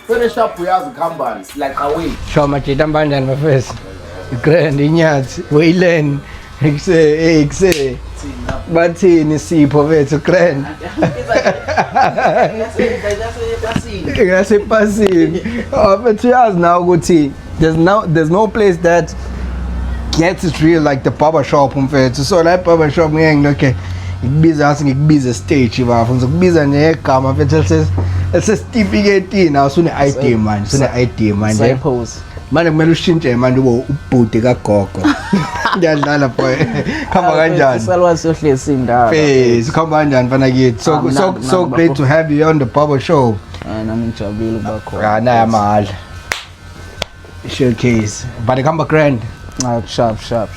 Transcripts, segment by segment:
Finish up uyazi khambani like away. Show majita mbanjani bafethu. Grand inyathi Wayland ekuse bathini sipho bethu grand. Ngasepasini. But uyazi now ukuthi there's no place that gets it real like the barber shop mfethu. So that barber shop ngeke ngilokhe ngikubiza stage bafu ngizokubiza nje egama mfethu esesitifiketini awusune ID manje sune ID manje manje kumele ushintshe manje ubhuti kagogo ngiyadlala boy khamba kanjani salwazi sohlezi indaba sikhamba kanjani mfana kithi so great to have you on the barber show nami ngijabule ukuba khona naye mahala showcase but khamba grand sharp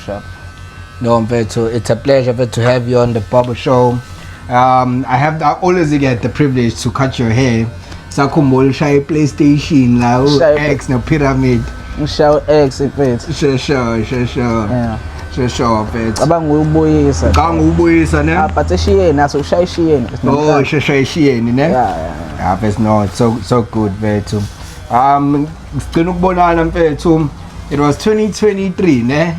no mfethu it's a pleasure to have you on the barber show. I always get the privilege to cut your hair. Sakhumbula ushaya PlayStation la X no Pyramid. Ngishaya X mfethu. Sure mfethu. Abanguyibuyisa. Kangubuyisa ne? But eshiyeni naso ushaya ishiyeni. Oh shaya ishiyeni ne? Yeah but no so good mfethu. Sigcina ukubonana mfethu. It was 2023 ne?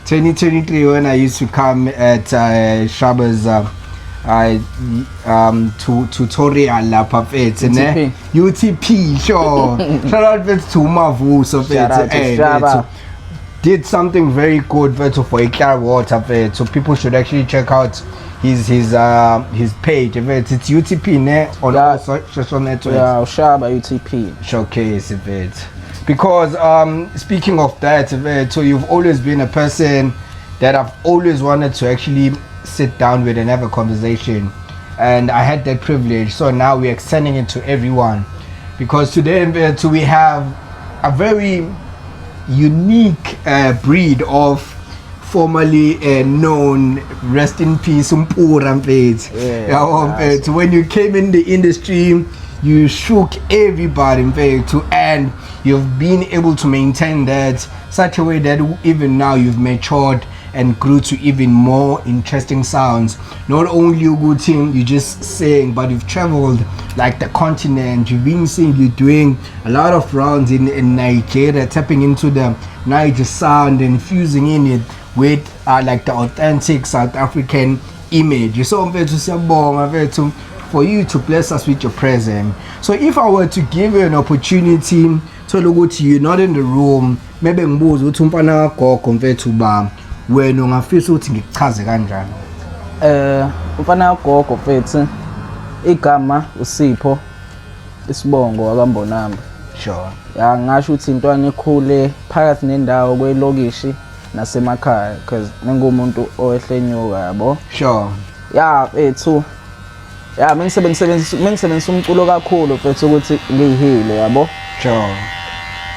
2023 when I used to come at Shaba's tutorial lapha mfethu ne UTP sure shout out to Mavuso mfethu did something very good mfethu for Clearwater mfethu so people should actually check out his page mfethu it's UTP ne on all social networks Ushaba UTP showcase mfethu because speaking of that so you've always been a person that I've always wanted to actually sit down with and have a conversation, and I had that privilege, so now we're extending it to everyone because today we have a very unique breed of formerly known, rest in peace Mpura mfethu. So when you came in the industry you shook everybody mfethu, and you've been able to maintain that such a way that even now you've matured and grew to even more interesting sounds. Not only you just sing, but you've traveled like the continent. You've been seeing you doing a lot of rounds in Nigeria, tapping into the Niger sound and fusing in it with like the authentic South African image. So for you to bless us with your presence. So if I were to give you an opportunity to look you're not in the room, maybe ngibuze ukuthi umfana kagogo mfethu ba wena ungafisa ukuthi ngikuchaze kanjani? Umfana kagogo mfethu igama uSipho isibongo akambonamba. Sure. Ya ngasho ukuthi intwana ekhule phakathi nendawo kwelokishi nasemakhaya because ningumuntu owehlenyuka yabo. Sure. Ya mfethu ya mengisebenzisa umculo kakhulu mfethu ukuthi ngihile yabo. Sure.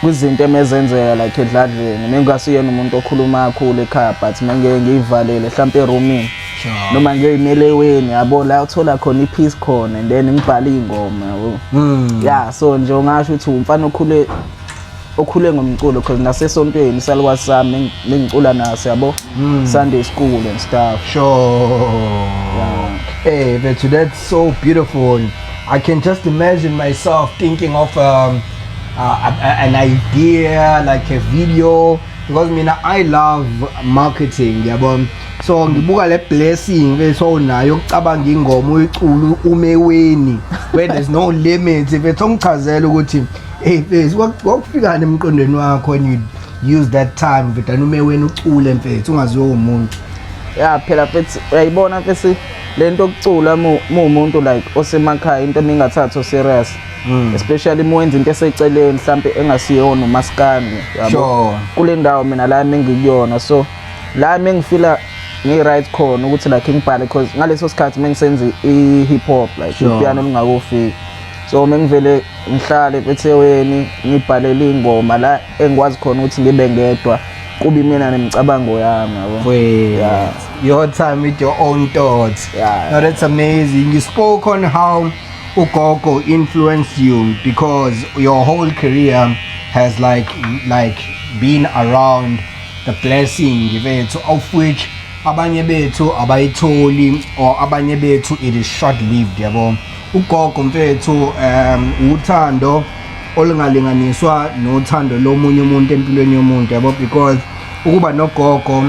Kuzinto emezenzeka like edladleni mengasiyena umuntu okhuluma kakhulu ekhaya but manje ngiyivalele mhlawumbe eroomini noma ngiyimeleweni yabo la uthola khona ipeace khona and then ngibhala ingoma yabo yeah so nje ngasho ukuthi umfana okhule ngomculo because nasesontweni salwa sami ngicula naso yabo Sunday school and stuff. Sure. Yeah. Hey but that's so beautiful. I can just imagine myself thinking of an idea like a video because I love marketing yabo so ngibuka le blessing bese unayo ukucabanga ingoma uyicula umeweni where there's no limits bese ngichazela ukuthi hey bese wakufika nemqondweni wakho when you use that time but umeweni ucule mfethu ungaziwe umuntu yeah phela mfethu uyayibona mfethu lento okucula umuntu like osemakhaya into mingathatha serious especially mwenza into eseceleni mhlambe engasiyona umaskandi yabo kule ndawo mina la mengikuyona so la mengifila ngi right khona ukuthi like ngibhale because ngaleso sikhathi mengisenza i-hip hop like ipiano lingakufiki so mengivele ngihlale etheweni ngibhalele ingoma la engikwazi khona ukuthi ngibe ngedwa kubi mina nemicabango yami yabo your time with your own thoughts. Now that's amazing. You spoke on how ugogo influenced you because your whole career has like been around the blessing bethu of which abanye bethu abayitholi or abanye bethu it is short lived yabo. Ugogo mfethu uthando olungalinganiswa nothando lomunye umuntu empilweni yomuntu yabo, because ukuba nogogo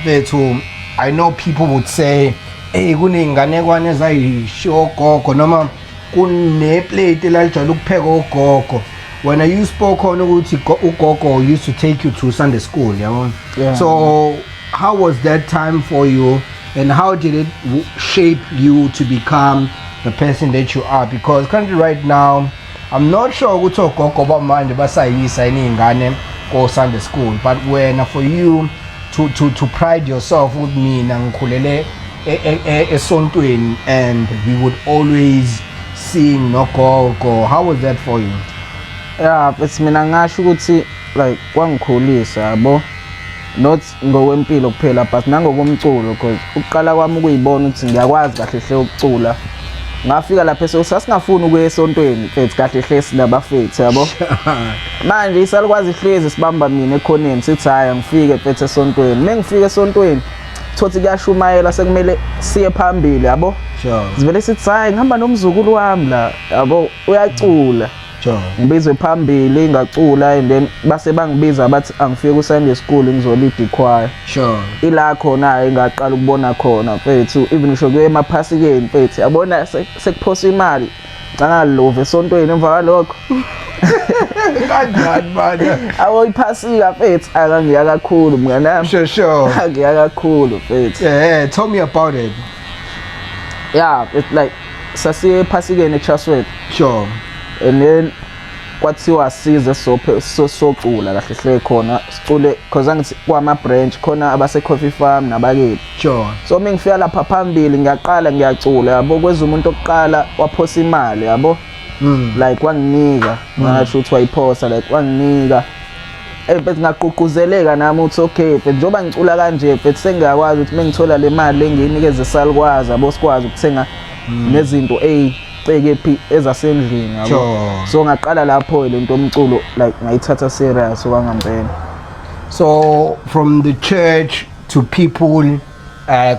bethu, I know people would say hey kuney'nganekwane ezayishiwo gogo noma kuneplate elalijwayele ukupheka ugogo. When you spoke on ukuthi ugogo used to take you to Sunday school, yabo. Yeah. So how was that time for you, and how did it shape you to become the person that you are? Because currently right now I'm not sure ukuthi ogogo bamanje basayisa iningane go Sunday school, but when for you to pride yourself with mina ngikhulele esontweni and we would always sing nogogo, how was that for you? Yeah, it's mina ngasho ukuthi like kwangikhulisa yabo, not ngokwempilo kuphela but nangokomculo, because ukuqala kwami ukuyibona ukuthi ngiyakwazi kahle hle ukucula. Ngafika lapha sasingafuni ukuya esontweni mfethu, kahle hle sinabafethu yabo. Manje isalukwazi ihlezi sibamba mina ekhoneni sithi hayi ngifike mfethu esontweni. Mengifika esontweni thothi kuyashumayela sekumele siye phambili yabo. Sure. Sivele sithi hayi ngihamba nomzukulu wami la yabo uyacula. Sure. Ngibizwe phambili ngacula, and then base bangibiza bathi angifike ku Sunday school ngizolida ichoir. Sure. Ila khona engaqala ukubona khona mfethu, even ngisho kuye emaphasikeni mfethu yabona sekuphosa imali ngalove esontweni emva kwalokho. Kanjani manje? Awu iphasika mfethu akangiya kakhulu mnganami. Sure. Akangiya kakhulu mfethu. Yeah, tell me about it. Yeah, it's like sasiye ephasikeni eChasworth. Sure. And then kwathiwa size socula kahle hle khona sicule because angithi kwama branch khona abase coffee farm nabakeli. Sure. So mengifika lapha phambili ngiyaqala ngiyacula yabo, kweza umuntu oqala waphosa imali yabo. Like wanginika ngasho ukuthi wayiphosa like wanginika but ngaqhuquzeleka nami uthi okay but njoba ngicula kanje but sengiyakwazi ukuthi mengithola le mali engiyinikeze salukwazi yabo sikwazi ukuthenga nezinto ceke phi ezasendlini yabo. Sure. So ngaqala lapho lento omculo like ngayithatha serious kwangempela. So from the church to people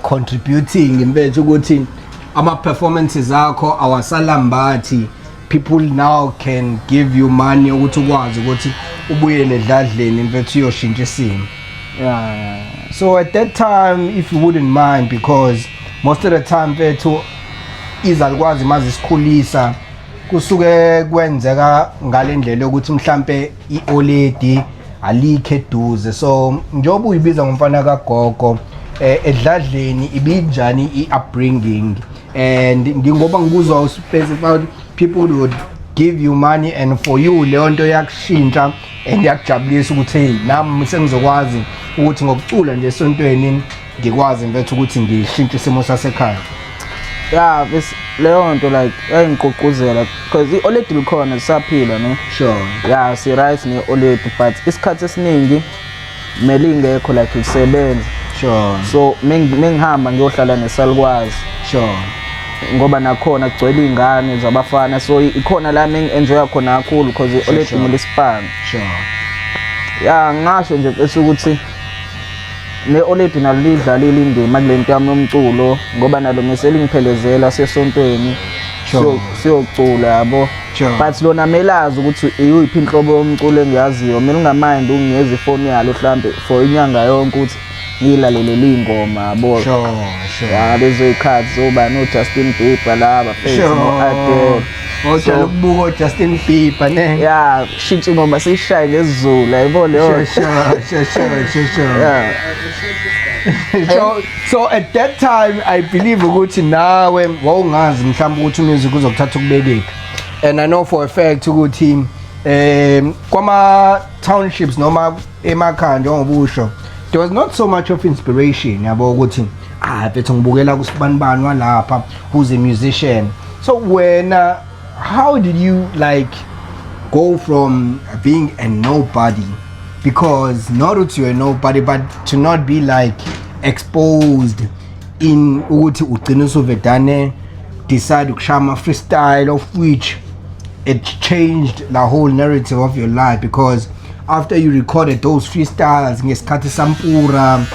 contributing impethu ukuthi ama performances akho awasalambathi, people now can give you money ukuthi ukwazi ukuthi ubuyele edladleni impethu uyoshintsha isimo. Yeah. So at that time, if you wouldn't mind, because most of the time bethu izalukwazi mazisikhulisa kusuke kwenzeka ngalendlela ukuthi mhlambe ioledi alikhe eduze. So njoba uyibiza ngomfana kagogo edladleni ibinjani iupbringing, and ngoba ngikuzwa specified people would give you money and for you leyo nto yakushintsha and yakujabulisa ukuthi hey nami sengizokwazi ukuthi ngokucula nje esontweni ngikwazi mfethu ukuthi ngishintshe isimo sasekhaya. Yeah, bese leyo nto like ayingigqugquzela because ioledi likhona lisaphila no. Sure. Yeah, si right ne oledi but isikhathi esiningi mele ingekho like isebenza. Sure. So mengihamba ngiyohlala nesalukwazi. Sure. Ngoba nakhona kugcwele ingane zabafana, so ikhona la enjoy khona kakhulu because oledi ngelispan. Sure. Yeah, ngasho nje bese ukuthi ne-oledi nalidlalile indima kulento yami yomculo ngoba nalo ngeselingiphelezela sesontweni siyocula yabo. Sure. But lona melazi ukuthi iyiphi inhlobo yomculo engiyaziyo, mina ungamind ungiyeza ifoni yalo mhlambe for inyanga yonke ukuthi ngilalele ingoma yabo. Sure. Yeah, lezo ikhathi zoba no Justin Bieber laba face no Adele. Ojala ukubuka Justin Bieber ne. Yeah, shintsha ingoma siyishaye ngesizulu yabo leyo. Sure. Yeah. So at that time I believe ukuthi nawe wawungazi mhlawumbe ukuthi umusic uzokuthatha ukubekephi, and I know for a fact ukuthi kwama townships noma emakhaya njengoba usho there was not so much of inspiration yabo ukuthi bethu ngibukela kusibanibani walapha who's a musician. So when how did you like go from being a nobody, because not that you're a nobody but to not be like exposed in ukuthi ugcina usuvedane decide ukushama freestyle, of which it changed the whole narrative of your life, because after you recorded those freestyles ngesikhathi sampura,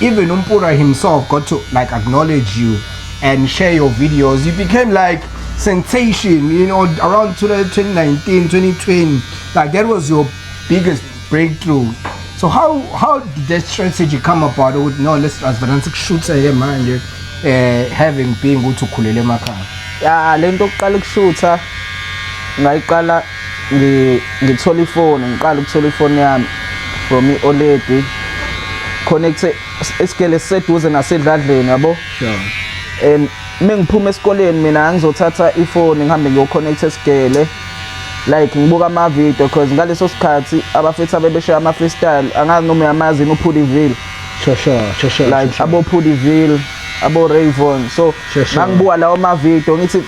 even umpura himself got to like acknowledge you and share your videos. You became like sensation, you know, around 2019, 2020. Like that was your biggest breakthrough. So how did that strategy come about? No, let's shoot here man, having been go to Kulele Maka. Yeah, lento kuqala ukushutha ngayiqala ngithola ifone, ngiqala ukuthola ifone yami from iOLED connect isikele seduze nasedladleni yabo. Sure. And mengiphuma esikoleni mina ngizothatha ifone ngihambe ngiyoconnect esigele like ngibuka ama video because ngaleso sikhathi abafethu abebeshaya ama freestyle angazi noma yamazi uPudiville. Sure. Like abo Pudiville, abo Rayvon. So ngibuka lawo ma video ngithi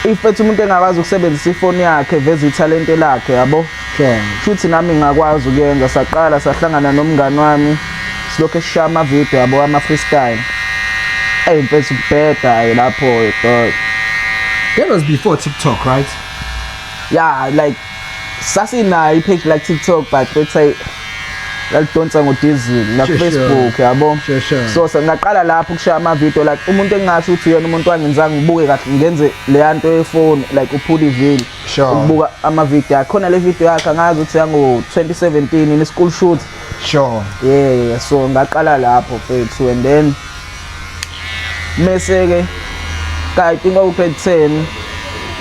ifethu umuntu engakwazi ukusebenzisa ifone yakhe veze italent lakhe yabo. Sure. Futhi nami ngakwazi ukuyenza saqala sahlangana nomngani wami silokho esishaya ama video yabo ama freestyle. Hey, mfethu better lapho dog. That was before TikTok, right? Yeah, like sasinayo page like TikTok but let's say lalidonsa ngoDizzle na Facebook yabo. Sure. So sengaqala lapho ukushaya ama video like umuntu engasho ukuthi uyena umuntu wangenzanga ngibuke kahle ngenze le yanto yefone like uPudiville. Sure. Ukubuka ama video yakhe khona le video yakhe angazi ukuthi yango 2017 in school shoot. Sure. Yeah, so ngaqala lapho mfethu and then meseke I think grade 10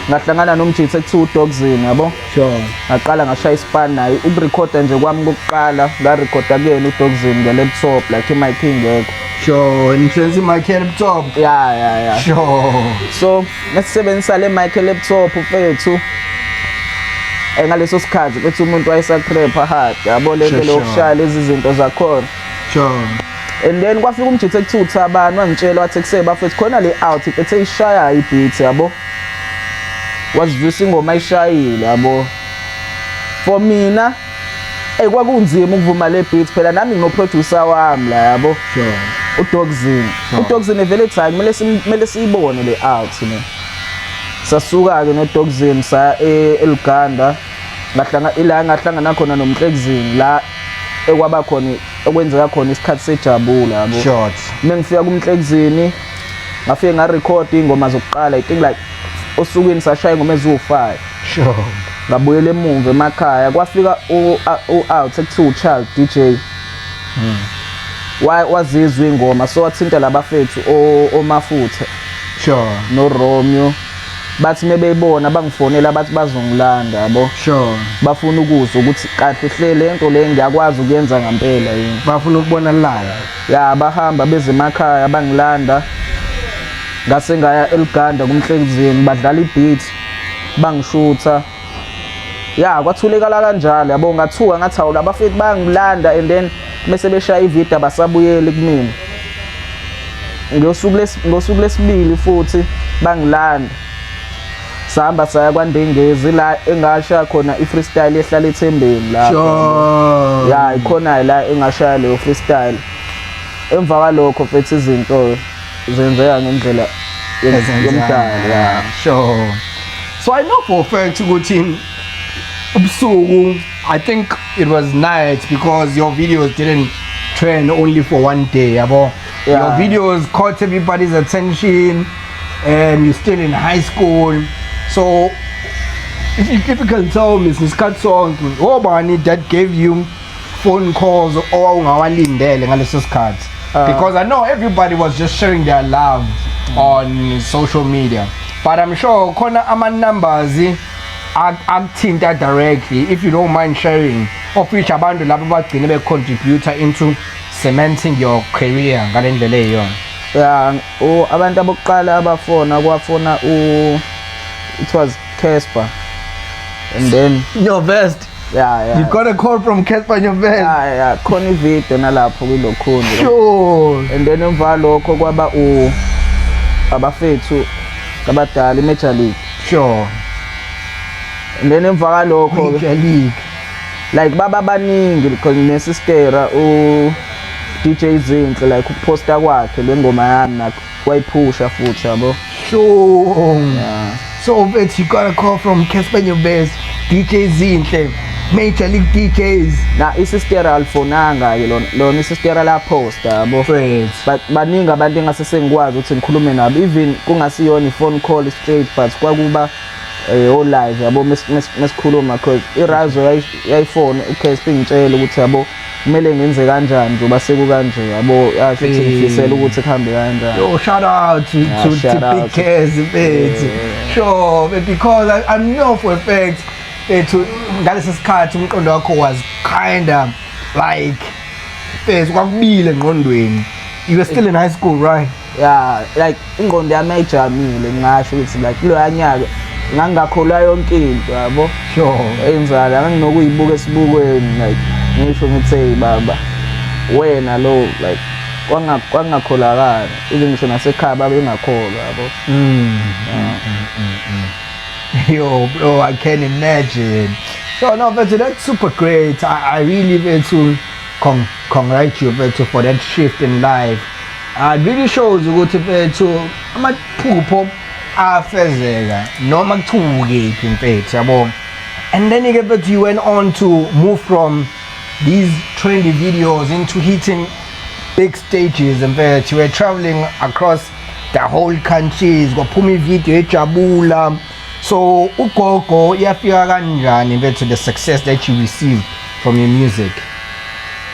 ngahlangana nomjitsi ekuthiwa uDogzini yabo. Sure. Ngaqala ngashaya ispan naye ukurecorda nje kwami kokuqala ngarecorda kuyena uDogzini nge-laptop like imic ingekho. Sure, ngihlezi imic laptop. Yeah. Sure. So ngisebenzisa le mic laptop mfethu ngaleso sikhathi bethi umuntu wayesaprepha hard yabo lento lokushaya lezi zinto zakhona. Sure. And then kwafika umjitsi ekuthiwa uThabani wangitshela wathi kuseba mfethu khona le out bethe ishaya ibeat yabo. Wazivisa ingoma ayishayile yabo. For mina kwakunzima ukuvuma le beat phela nami nginoproducer wami la yabo. Sure. uDogzini. uDogzini vele ethi kumele siyibone le out ne. Sasuka ke noDogzini sa eLuganda ngahlangana khona noMhlekzini la ekwaba khona okwenzeka khona isikhathi sejabula yabo. Short. Mengifika kuMhlekzini ngafike ngarecord ingoma zokuqala I think like osukwini sashaya ingoma eziwu5. Sure. Ngabuyela emuva emakhaya kwafika out ekuthiwa uCharles DJ. Wazizwa ingoma so wathinta labafethu oMafutha. Sure. No Romeo. Bathi mebeyibona bangifonela bathi bazongilanda yabo. Sure. Bafuna ukuzwa ukuthi kahle hle lento le ngiyakwazi ukuyenza ngempela yini. Bafuna ukubona live. Ya bahamba beze emakhaya bangilanda. Ngase ngaya eLuganda kuMhlekzini badlala ibeat bangishutha. Ya kwathulekala kanjalo yabo ngathuka ngathi awu labafethu bangilanda and then bese beshaya ivideo basabuyele kumina. Ngosuku lesibili futhi bangilanda. Sahamba saya kwaNdengezi la engashaya khona ifreestyle ehlala eThembeni la. Sure. Ya ikhona la engashaya leyo freestyle. Emva kwalokho futhi izinto zenzeka ngendlela yomdali. Yeah. Sure. So I know for a fact ukuthi ubusuku I think it was night because your videos didn't trend only for one day yabo. Yeah. Your videos caught everybody's attention and you're still in high school. So if you can tell me ngesikhathi sonke obani that gave you phone calls or ungawalindele ngaleso sikhathi, because I know everybody was just sharing their love on social media, but I'm sure khona ama numbers akuthinta directly, if you don't mind sharing, of which abantu labo bagcine be contribute into cementing your career ngalendlela eyo. Yeah, abantu abokuqala abafona kwafona it was Casper, and then Your best. yeah. You got a call from Casper Your best. Yeah, khona ivideo nalapho kulokhuni. Sure. And then emva lokho kwaba abafethu abadala iMajor League. Sure. And then emva kwalokho Major League. like baba baningi because nesistera DJ Zinhle like ukuposta kwakhe lengoma yami nakho wayiphusha futhi yabo. Sure. Yeah. So bet you got a call from Casper Your best, DJ Zinhle. major league DJs. Na isisteral fonanga ke lona isisteral la post yabo. But Baningi abantu engase sengikwazi ukuthi ngikhulume nabo even kungasiyona iphone call straight but kwakuba o live yabo mesikhuluma because iRazo yayiphone uKSP ngitshela ukuthi yabo kumele ngenze kanjani njoba seku kanje yabo yasho ukuthi ngifisela ukuthi kuhambe kanjani. Yo, shout out to Big Kez, sure, because I know for a fact to ngalesi sikhathi umqondo wakho was kinda like kwakubile engqondweni. You were still in high school, right? Yeah, like ingqondo yami ayijamile ngisho ukuthi like lo yanyaka ngangakholwa yonke into yabo. Sure. Enzala nginokuyibuka esibukweni like ngisho ngithi hey baba wena lo like kwangakholakala even ngisho nasekhaya babengakholwa yabo. Yo, bro, I can imagine. So no, but that's super great. I really want to congratulate you for that shift in life. It really shows ukuthi amaphupho afezeka noma kuthuke impethu yabo. And then you went on to move from these trendy videos into hitting big stages. In fact, you were traveling across the whole country. Kwaphuma video ejabula. So ugogo yafika kanjani to the success that you received from your music?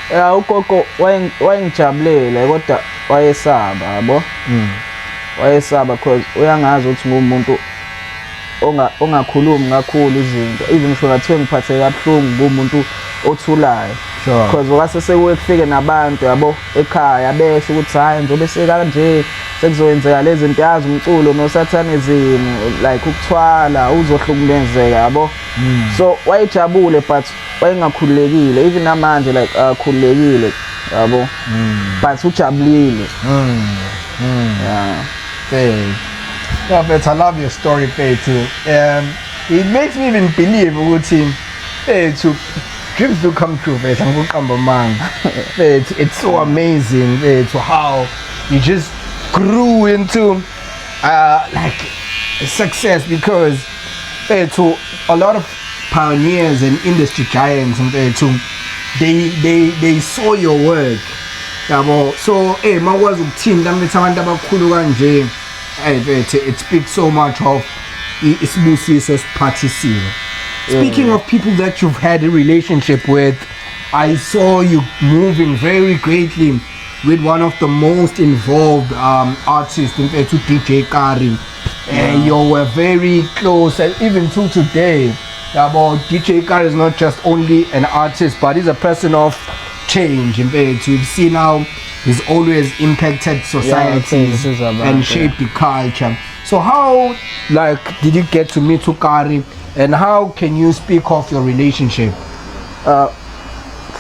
Yeah, ugogo wayengijabulele kodwa wayesaba yabo. Wayesaba because uyangazi ukuthi ngumuntu ongakhulumi kakhulu izinto even ngisho ngathiwa ngiphathe kabuhlungu ngumuntu othulayo. Sure. Because wase sekufike nabantu yabo ekhaya besho ukuthi hayi njobe sekanje sekuzoyenzeka lezi zinto yazi umculo noSatanism like ukuthwala uzohlukumezeka yabo. So wayejabule but wayengakhululekile even namanje like akhululekile yabo. But ujabulile. Yeah. Yeah, but I love your story, too. It makes me even believe ukuthi to dreams do come true, it's so amazing to how you just grew into like success because to a lot of pioneers and industry giants they saw your work. So mawakwazi ukuthinta manje abantu abakhulu kanje it speaks so much of isibusiso siphathisiwe. Speaking of people that you've had a relationship with, I saw you moving very greatly with one of the most involved artists, in fact, DJ Kari. You were very close, and even to today. DJ Kari is not just only an artist, but he's a person of change. In fact, we've seen how he's always impacted society and shaped the culture. So how did you get to meet Kari? And how can you speak of your relationship?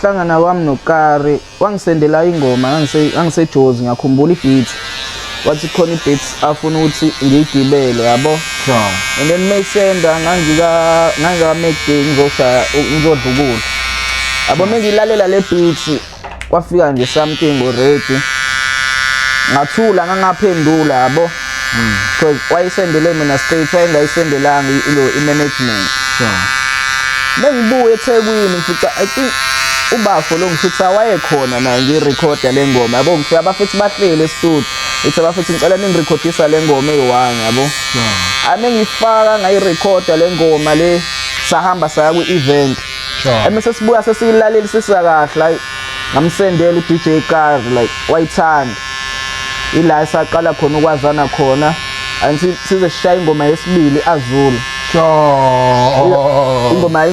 Hlangana kwami noKari wangisendela ingoma ngangiseJozi ngakhumbula ibeat wathi khona ibeats afuna ukuthi ngiyigibele yabo. Sure. And then mayisenda nganga make ngizodlukula yabo mengilalela le beats kwafika nje something already ngathula ngangaphendula yabo. Because wayisendele mina straight wayengayisendelanga i-management. Sure. Bengibuye eThekwini mfika I think ubafo lo ngifitha wayekhona naye ngirecorda le ngoma yabo ngifika abafithi bahlele estudio ithi abafithi ngicela ningirecordisa le ngoma eyi1 yabo. Ame ngifaka ngayirecorda le ngoma le sahamba saya ku-event. Emese sibuya sesiyilaleli sisakahle ngamsendela uDJ Kari like wayithanda ila saqala khona ukwazana khona anti size sishaya ingoma yesibili Azulu. Sure. Ingoma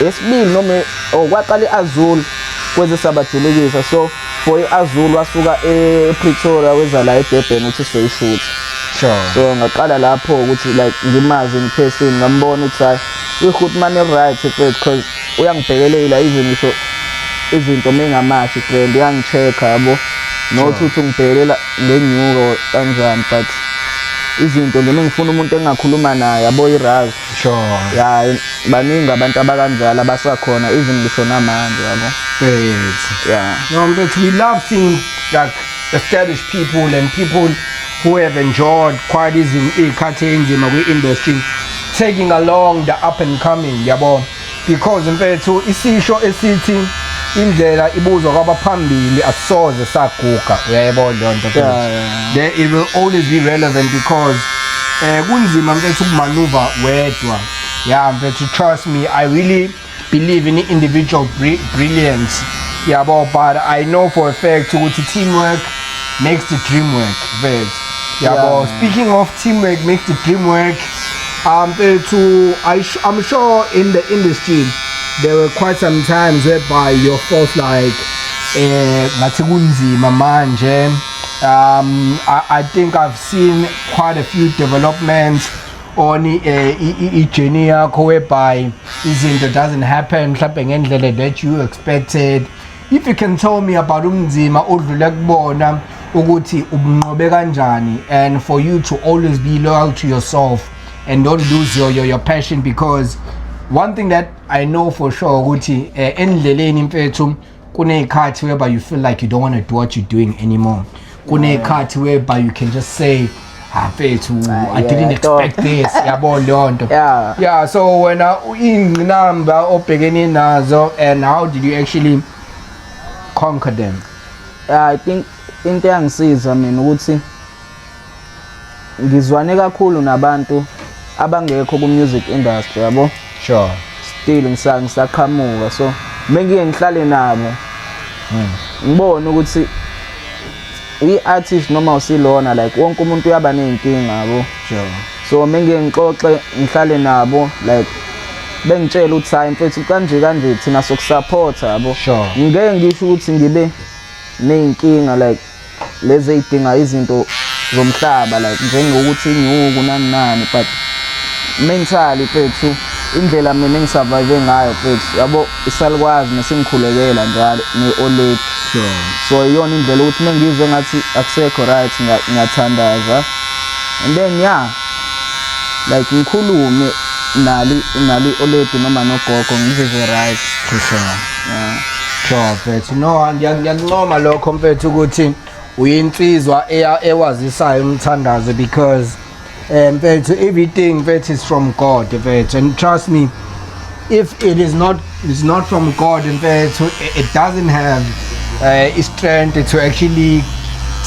yesibili noma okwaqala iAzulu kweze sabajulukisa so for iAzulu wasuka ePretoria weza la eDurban uthi soyishoot. Sure. So ngaqala lapho ukuthi like ngimazi in person ngambona ukuthi hayi uHoodman right because uyangibhekelela even ngisho izinto mengamashi friend uyangichecka yabo nothi uthi ngibhekelela ngenyuko kanjani but izinto nje ngifuna umuntu engakhuluma naye yabo iRazo. Sure. Yeah, baningi abantu abakanjalo abasakhona even ngisho namanje yabo. Great. Yeah. No, but we love seeing like established people and people who have enjoyed quite easy industry taking along the up and coming yabo, because mfethu isisho esithi indlela ibuzwa kwabaphambili asoze saguga uyayibona lonto there it will always be relevant because kunzima mfethu ukumanuva wedwa mfethu trust me I really believe in individual brilliance yabo, but I know for a fact ukuthi teamwork makes the dream work mfethu yabo. Speaking of teamwork makes the dream work, I'm sure in the industry there were quite some times whereby you felt like ngathi kunzima manje. I think I've seen quite a few developments on a journey yakho whereby izinto doesn't happen mhlawumbe ngendlela that you expected. If you can tell me about umzima odlule kubona ukuthi ubunqobe kanjani, and for you to always be loyal to yourself and don't lose your passion, because one thing that I know for sure ukuthi endleleni mfethu kuneyikhathi whereby you feel like you don't want to do what you're doing anymore. Kuneyikhathi whereby you can just say mfethu I didn't expect this yabo lonto. Yeah, so when inqinamba obhekene nazo, and how did you actually conquer them? I think into engisiza mina ukuthi ngizwane kakhulu nabantu abangekho ku music industry yabo. Sure. Still ngisaqhamuka, so mengiye ngihlale nabo ngibone ukuthi i-artist noma usilona like wonke umuntu uyaba nenkinga yabo. Sure. So mengiye ngixoxe ngihlale nabo like bengitshela ukuthi hayi mfethu kanje thina sokusupport yabo. Sure. Ngeke ngisho ukuthi ngibe nenkinga like lezi idinga izinto zomhlaba like njengokuthi inyuku nani, but mentally mfethu indlela mina engisurvive ngayo mfethu yabo isalukwazi nesingikhulekela njalo ne-OLED. Sure. So iyona indlela ukuthi mengizwe ngathi akusekho right ngiyathandaza, and then like ngikhulume nali OLED noma nogogo ngizizwe right. Sure. Sure mfethu, no ngiyancoma lokho mfethu ukuthi uyinsizwa ewazisayo umthandazo, because mfethu everything mfethu is from God mfethu, and trust me, if it's not from God mfethu, it doesn't have strength to actually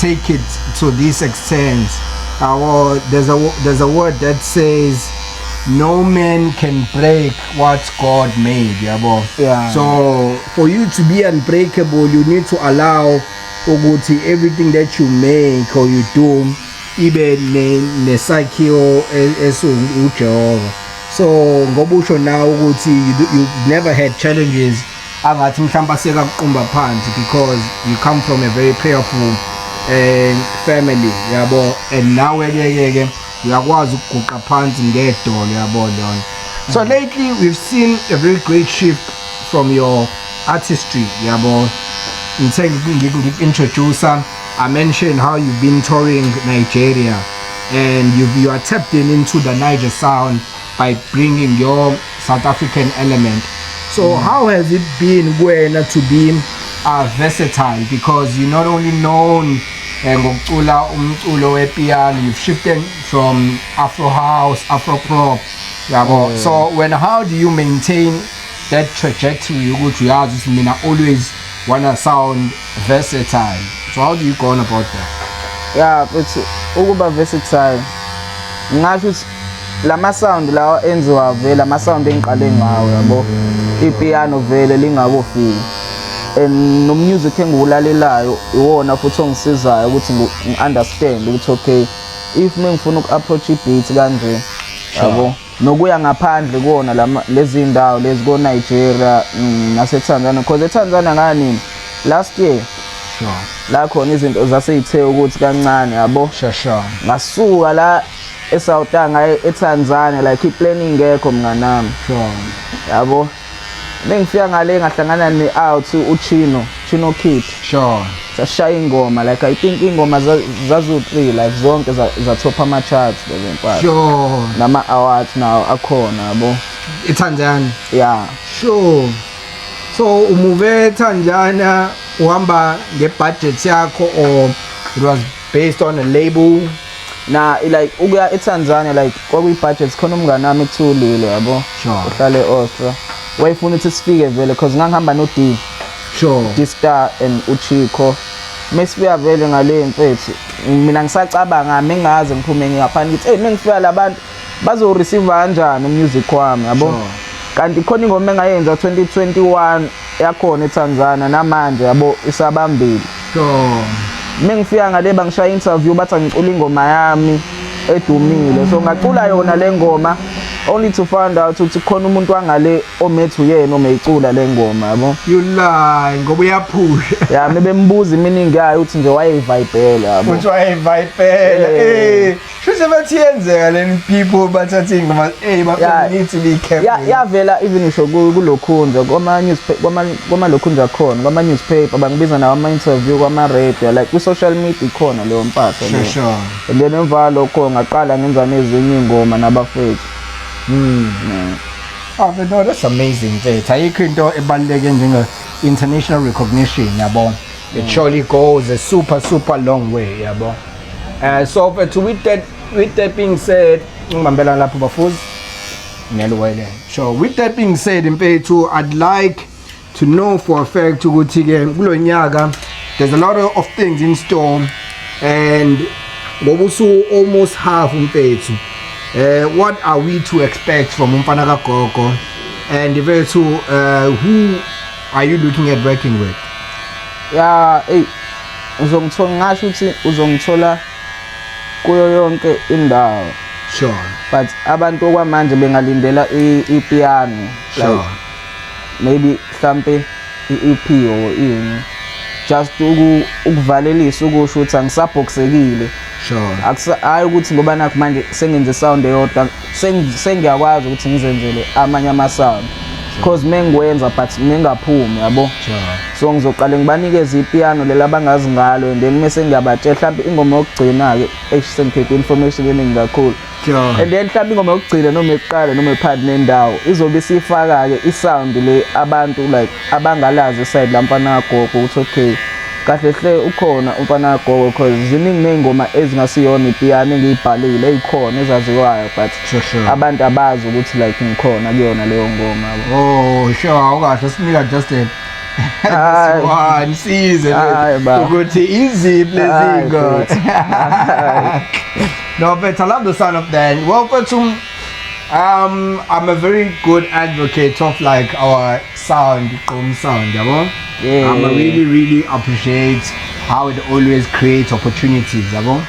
take it to this extent. There's a word that says no man can break what God made yabo. So for you to be unbreakable, you need to allow ukuthi everything that you make or you do ibe nesakhiwo esuJehova. So ngoba usho now ukuthi you never had challenges angathi mhlamba sekakuqumba phansi, because you come from a very prayerful family yabo, and now ke uyakwazi ukuguqa phansi ngedolo yabo lona. So lately we've seen a very great shift from your artistry yabo. Introducer, I mentioned how you've been touring Nigeria, and you are tapped into the Niger sound by bringing your South African element. So how has it been to be versatile, because you're not only known ngocula umculo wepiano, you've shifted from Afro house, Afro pop yabo. So how do you maintain that trajectory ukuthi uyazi ukuthi mina always wanna sound versatile? So how do you go on about that? It's ukuba versatile ngasho ukuthi lama sound lawa enziwa vele ama sound engiqale ngawo yabo, ipiano vele lingakofiki, and no music engiwulalelayo iwona futhi ongisizayo ukuthi ngi-understand ukuthi okay, if mengifuna uku-approach i-beat kanje yabo, nokuya ngaphandle kuona lezi ndawo lezi ko Nigeria naseTanzania, because eTanzania ngani last year la khona izinto zaseyithe ukuthi kancane yabo. Sure. Ngasuka la eSouthanga eTanzania like i-planning ngekho mnganami. Sure. Yabo bengifika ngale ngahlangana ne-out uChino Kid. Sure. Sashaya ingoma like I think ingoma zazu-3 like zonke zatop ama charts lezi mpahla. Sure. Nama awards now akhona yabo. eTanzania. Yeah. Sure. So umuve eTanzania uhamba ngebudget yakho, or it was based on a label? na like ukuya eTanzania like kwakuyi-budget khona umngane wami ekuthulile yabo Sure. uhlale e-Austria wayefuna ukuthi sifike vele because ngangihamba no-D Sure. D-Star and uChico mesifika vele ngale mfethu mina ngisacabanga mengaze ngiphume ngiyaphansi ngithi hey mengifika labantu bazo-receive kanjani umusic wami yabo Sure. kanti khona ingoma engayenza 2021 yakhona eTanzania namanje yabo isabambile Sure. mengifika ngale bangishaya interview bathi ngicula ingoma yami edumile so ngacula yona le ngoma only to find out ukuthi khona umuntu wangale omethu yena omeyicula le ngoma yabo You lie ngoba uyaphusha. ya bembuza iminingi yayo ukuthi nje wayevibela yabo Uthi wayevayipela. Eh, shuse bathi yenzeka leni people bathathi ngoma but Yeah. we need to be careful. yavela even isho kulokhunja kwama lokhunja khona kwama newspaper bangibiza nawo ama interview kwama radio like ku social media khona leyo mpahla Sure, leyo. sure. And then emva lokho ngaqala ngenza nezinye ingoma nabafethu Oh, but no, that's amazing. Ayikho into ebaluleke njenge international recognition, yabo. It surely goes a super long way, yabo. So with that being said, ngibambela lapho bafuzi. Ngelwele. So with that being said, mfethu, I'd like to know for a fact ukuthi ke kulo nyaka there's a lot of things in store and ngobusu almost half mfethu. What are we to expect from Umfana Kagogo? And who are you looking at working with? ya uzongithola ngasho ukuthi uzongithola kuyo yonke indawo Sure. but abantu okwamanje bengalindela ipiano Sure. like maybe mhlambe i-EP or ini just ukuvalelisa ukusho ukuthi angisabhoxekile Sure. hayi ukuthi ngoba nakho manje sengenze sound eyodwa sengiyakwazi ukuthi ngizenzele amanye ama-sound because mengikwenza but mengaphumi yabo Sure. so ngizoqale ngibanikeze ipiano lela bangazi ngalo and then mase ngiyabatshela mhlawumbe ingoma yokugcina-ke sengikhethe information eningi kakhulu Sure. and then mhlawumbe ingoma yokugcina noma eqala noma ephakathi nendawo izobe isifaka-ke isound le abantu like abangalazi iside laMfana Kagogo ukuthi okay kahle hle ukhona uMfana Kagogo because ziningi ney'ngoma ezingasiyona ipiano engiyibhalile ey'khona ezaziwayo but Sure. abantu abazi ukuthi like ngikhona kuyona leyo ngoma yabo. Oh, sure. Awukahle sinika just a Hayi. one season Hayi, ba. ukuthi iziphi lezi Hayi, ngoma. Hayi. No, but I love the sound of that. Well, but I'm a very good advocate of like our sound, sound, yabo. Yeah. I really appreciate how it always creates opportunities, yabo.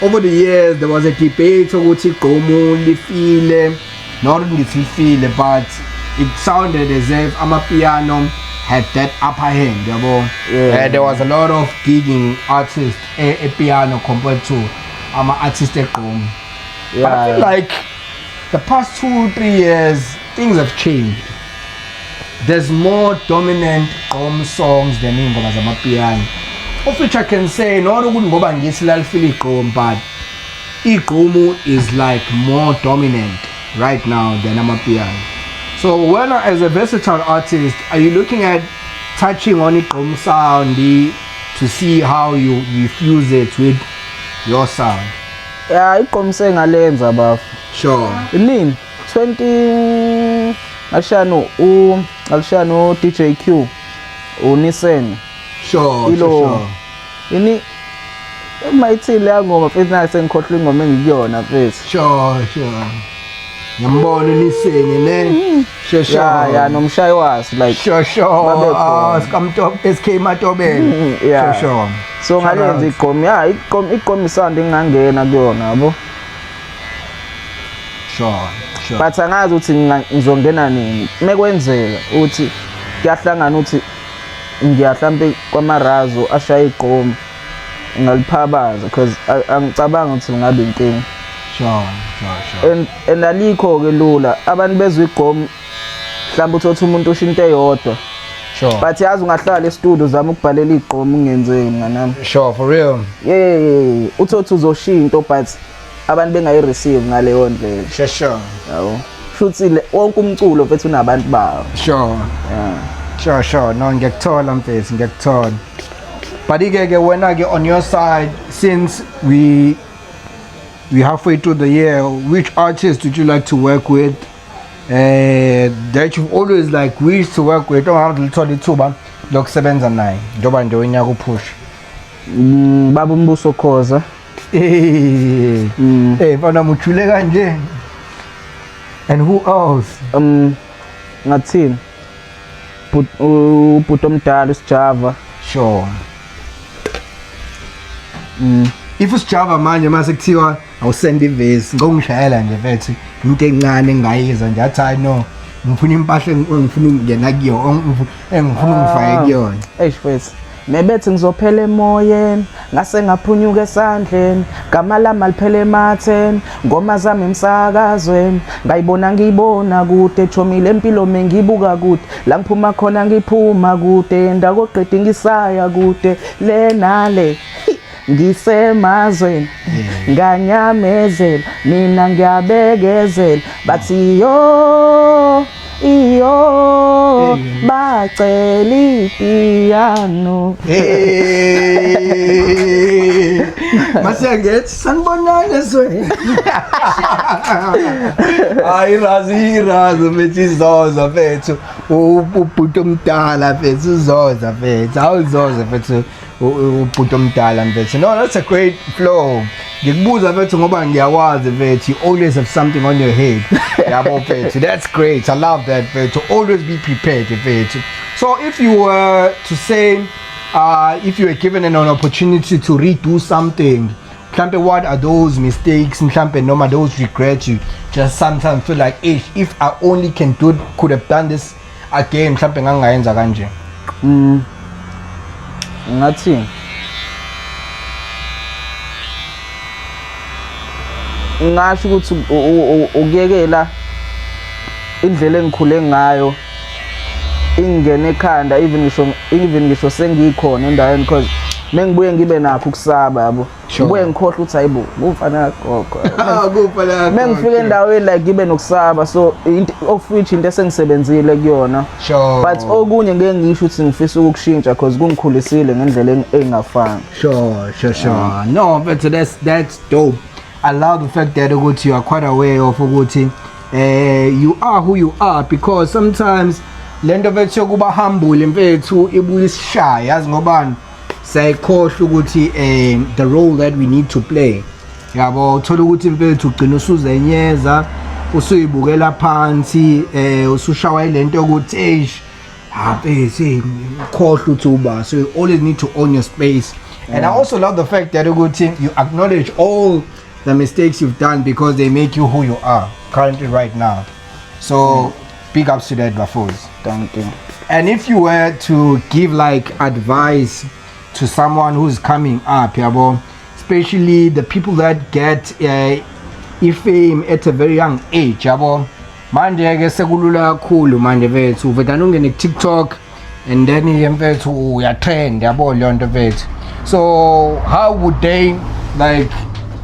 Over the years there was a debate ukuthi igqomu lifile, not lifile, but it sounded as if amapiano had that upper hand, yabo. Yeah. There was a lot of gigging artists a piano compared to artists egqomu. But I feel like the past 2-3 years things have changed. There's more dominant songs than ingoma zamapiano. Of which I can say not ukuthi ngoba ngithi lalifile igqomu, but igqomu is like more dominant right now than amapiano. So when as a versatile artist, are you looking at touching on igqomu sound to see how you fuse it with your sound? Ya iqomse ngalenza bafu. Sure. Nini 20 alishano DJ Q uNisen Sure. ilo ini mayithile yangoma futhi na sengikhohlwe ingoma engikuyona futhi Sure. Ngiyambona niseni ne. Sure. ya nomshayi wasi like Sure. Babekhona. Sikamtop SK Matobela. Yeah. Sure. so Shout ngalenza out. iqom isound engingangena kuyona yabo Sure. but angazi ukuthi ngizongena nini mekwenzeka ukuthi kuyahlangana ukuthi ngiyahlambe kwamarazo ashaya igqomu ngaliphabaza because angicabanga ukuthi ngabe inkinga Sure. and alikho ke lula abantu bezwe igqomu mhlawumbe uthothi umuntu ushinto eyodwa Sure. but yazi ungahlala e-studio uzama ukubhalela igqomu ungenzeki nganami Sure, for real. yeah uthothi uzoshinto but abantu bengayi-receive ngaleyo ndlela Sure. yabo futhi wonke umculo mfethu unabantu bawo Sure. Sure. No, ngiyakuthola mfethu, ngiyakuthola. But ke wena ke on your side, since we we're halfway through the year. Which artists would you like to work with? That you've always like wished to work with? Don't have to tell it too, but look 7 and 9. Joba and doing yago push. Babu Mbuso Khoza. Hey, Fana Muchule kanje. And who else? Ngathini? Bhuti omdala uSjava. Sure. If uSjava manje mase kuthiwa awusend ivesi ngongishayela nje mfethu into encane engayiza nje athi no ngifuna impahla engifuna ukungena kuyo engifuna ungifake kuyona. Mfethu mebethi ngizophela emoyeni ngase ngaphunyuka esandleni gama lami liphele ematheni ngoma zami emsakazweni ngayibona ngibona kude echomile empilo mengibuka kude la ngiphuma khona ngiphuma kude ndakoqeda ngisaya kude le nale ngisemazweni nganyamezela mina ngiyabekezela bathi iyo bacela ipiano. Masengethi sanibonana zwe. Irazi bethi zoza mfethu ubhuti omdala mfethu zoza mfethu awuzoza mfethu ubhuti omdala mfethu. No, that's a great flow. Ngikubuza mfethu ngoba ngiyakwazi mfethu, you always have something on your head. Yabo mfethu, that's great. I love that mfethu. Always be prepared mfethu. So if you were to say if you were given an opportunity to redo something, what are those mistakes and those regrets you just sometimes feel like if I only could have done this again ngangayenza kanje? Ngathi ngasho ukuthi ukuyekela indlela engikhule ngayo ingene ekhanda even ngisho sengikhona endaweni because mengibuye ngibe nakho ukusaba yabo ngibuye ngikhohle ukuthi hayibo kufana gogo kufana mengifika endaweni like ngibe nokusaba so of which into esengisebenzile kuyona but okunye ngeke ngisho ukuthi ngifisa ukukushintsha because kungikhulisile ngendlela engafani. Sure. No, but that's dope. I love the fact that you are quite aware of ukuthi you are who you are, because sometimes lento vethu yokuba humble mfethu ibuyisishaya yazi ngobani sayikhohle ukuthi the role that we need to play. Yabo uthola ukuthi mfethu ugcina usuzenyeza usuyibukela phansi usushawa ilento yokuthi mfethu khohle uthuba, so you always need to own your space. And I also love the fact that you acknowledge all the mistakes you've done because they make you who you are currently right now. So big ups to that, Bafos. Thank you. And if you were to give like advice to someone who's coming up, yabo, especially the people that get fame at a very young age, yabo, manje ke sekulula kakhulu manje vethu uveda ungene TikTok and then mfethu uyatrend yabo leyo nto vethu. So how would they like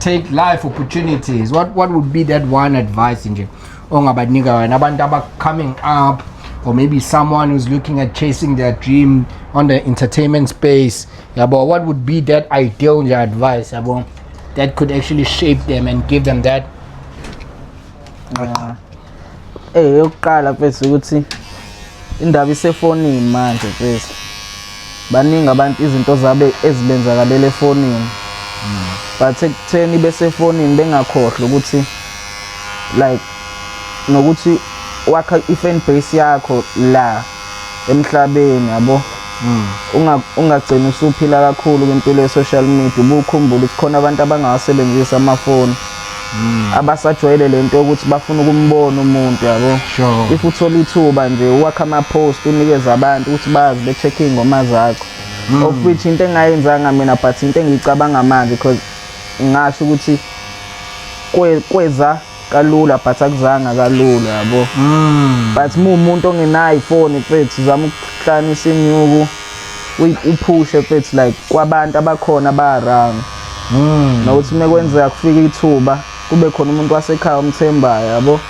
take life opportunities? What would be that one advice nje ongabanika wena abantu aba coming up, or maybe someone who's looking at chasing their dream on the entertainment space, yabo, what would be that ideal advice yabo that could actually shape them and give them that yokuqala mfethu ukuthi indaba isefonini manje mfethu baningi abantu izinto zabe ezibenzakalele efonini but ekutheni besefonini bengakhohlwa ukuthi like nokuthi wakha i-fan base yakho la emhlabeni yabo ungagcina usuphila kakhulu kwempilo ye-social media ubukhumbula ukuthi khona abantu abangawasebenzisa amafoni abasajwayele lento ukuthi bafuna ukumbona umuntu yabo. If uthola ithuba nje wakha ama-post unikeza abantu ukuthi bazi be-check ingoma zakho of which into engayenzanga mina but into engiyicabanga manje because ngasho ukuthi kweza kalula but akuzanga kalula yabo. But umuntu ongenayo iphone mfethu zama ukuhlanisa inyuku uphushe mfethu like kwabantu abakhona ba around nokuthi mekwenzeka kufika ithuba kube khona umuntu wasekhaya omthembayo yabo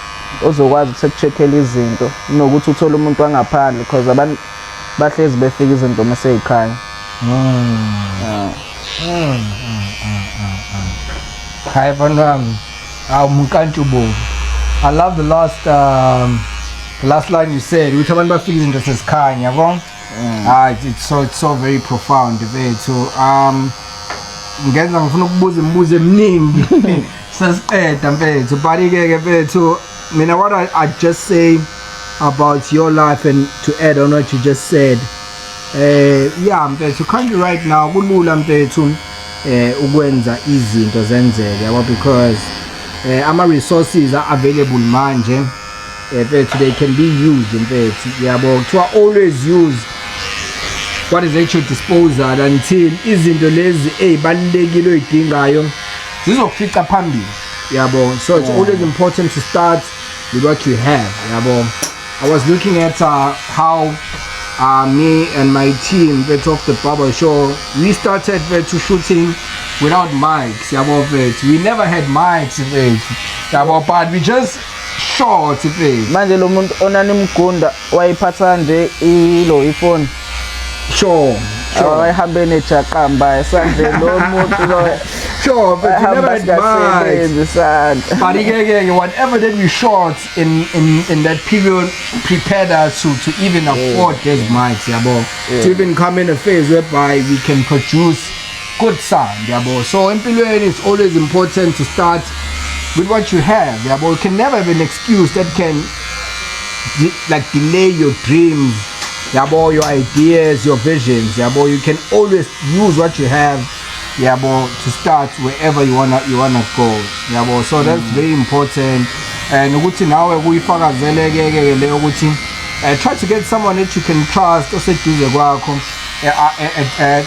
ozokwazi ukuthi ekucheckele izinto nokuthi uthole umuntu angaphandle because abantu bahlezi befika izinto meseyikhaya. Hi Vanram. I love the last line you said. Which one about feelings into this kind, yabo? It's so very profound. So ngenza ngifuna ukubuza imibuzo eminingi sasiqeda mfethu but ke mfethu mina what I just say about your life and to add on what you just said yeah mfethu currently right now kulula mfethu ukwenza izinto zenzeke yabo because ama resources are available manje mfethu they can be used mfethu yabo to always use what is at your disposal until izinto lezi ezibalekile oyidingayo zizokufica phambili yabo so it's always important to start with what you have yabo I was looking at how me and my team of the barber show we started to shooting without mics yabo we never had mics yabo but we just shot manje lo muntu onanimgunda wayiphatha nje ilo iphone sure ayihambe nejaqamba esandleni lo muntu lo sure but you never had mics but whatever that we shot in that period prepared us to even afford these mics yabo to even come in a phase whereby we can produce good sound yabo so empilweni it's always important to start with what you have yabo you can never have an excuse that can like delay your dreams yabo your ideas your visions yabo you can always use what you have yabo to start wherever you wanna go yabo so that's very important and ukuthi nawe kuyifakazeleke leyo ukuthi try to get someone that you can trust oseduze kwakho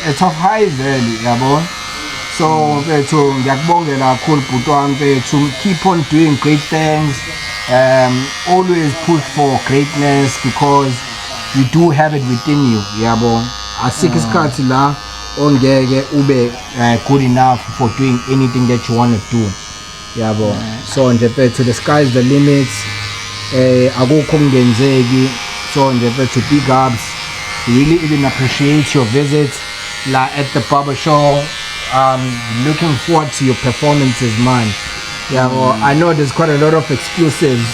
at of high value yabo so mfethu ngiyakubongela kakhulu bhuti wami mfethu keep on doing great things always push for greatness because you do have it within you yabo asikho isikhathi la ongeke ube good enough for doing anything that you want to do yabo so nje mfethu the sky is the limit akukho okungenzeki so nje mfethu big ups really even appreciate your visit la at the barber show looking forward to your performances man yabo I know there's quite a lot of exclusives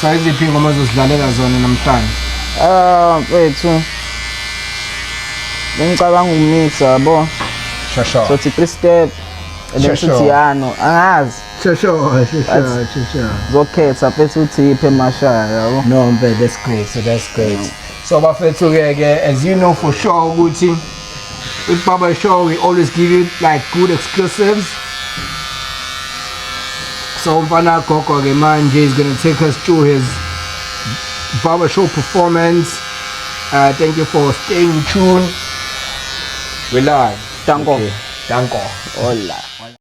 so iziphi ingoma ozosilalela zona namhlanje wethu ngicabanga umix yabo shasha so thi 3 step lesithiyano angazi shasha zokhetha phethu uthiphe mashaya yabo no mbe that's great so bafethu ke as you know for sure ukuthi with barber show we always give you like good exclusives so mfana gogo ke manje is going to take us through his barber show performance thank you for staying tuned we live danko danko hola